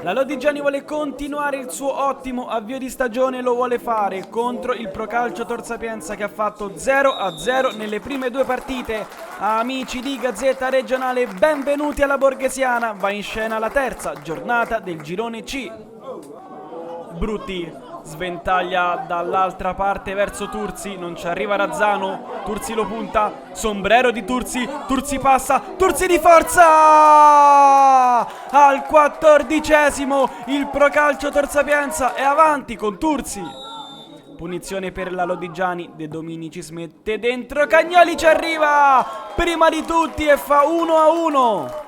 La Lodigiani vuole continuare il suo ottimo avvio di stagione, lo vuole fare contro il Procalcio Tor Sapienza che ha fatto 0-0 nelle prime due partite. Amici di Gazzetta Regionale, benvenuti alla Borghesiana, va in scena la terza giornata del girone C. Brutti sventaglia dall'altra parte verso Turzi, non ci arriva Razzano, Turzi lo punta, sombrero di Turzi, Turzi passa, Turzi di forza! Al 14esimo il Procalcio Tor Sapienza è avanti con Turzi. Punizione per la Lodigiani, De Dominicis mette dentro, Cagnoli ci arriva prima di tutti e fa 1-1.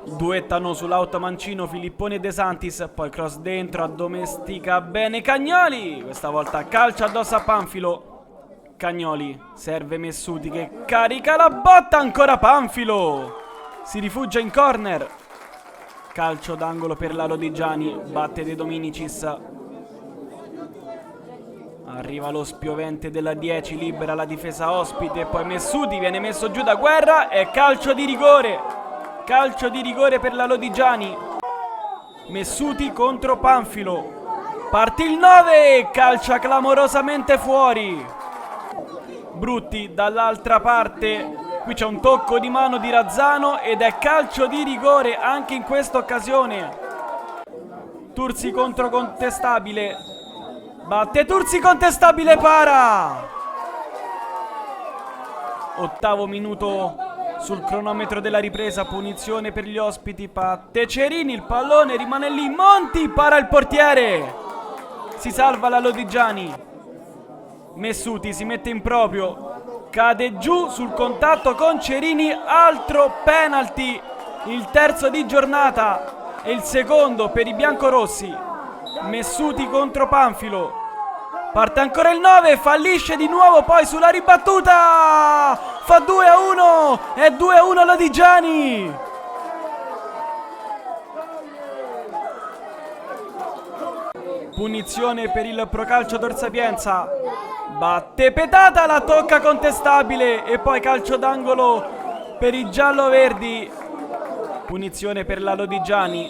Duettano sull'auto Mancino, Filipponi e De Santis, poi cross dentro, addomestica bene Cagnoli, questa volta calcio addosso a Panfilo. Cagnoli, serve Messuti che carica la botta, ancora Panfilo, si rifugia in corner. Calcio d'angolo per la Lodigiani, batte De Dominicis. Arriva lo spiovente della 10, libera la difesa ospite, poi Messuti viene messo giù da Guerra e calcio di rigore. Calcio di rigore per la Lodigiani. Messuti contro Panfilo. Parte il 9, calcia clamorosamente fuori. Brutti dall'altra parte. Qui c'è un tocco di mano di Razzano ed è calcio di rigore anche in questa occasione. Turzi contro Contestabile. Batte Turzi, Contestabile para. Ottavo minuto sul cronometro della ripresa, punizione per gli ospiti, Patte Cerini, il pallone rimane lì, Monti para il portiere, si salva la Lodigiani. Messuti si mette in proprio, cade giù sul contatto con Cerini, altro penalty, il terzo di giornata e il secondo per i biancorossi. Messuti contro Panfilo, parte ancora il 9, fallisce di nuovo poi sulla ribattuta, fa 2-1 e 2-1 Lodigiani. Punizione per il Procalcio Tor Sapienza, batte Petata, la tocca Contestabile e poi calcio d'angolo per i giallo-verdi. Punizione per la Lodigiani,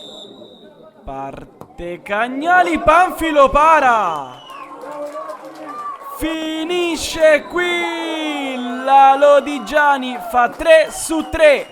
parte Cagnali, Panfilo para. Finisce qui, la Lodigiani fa 3-3.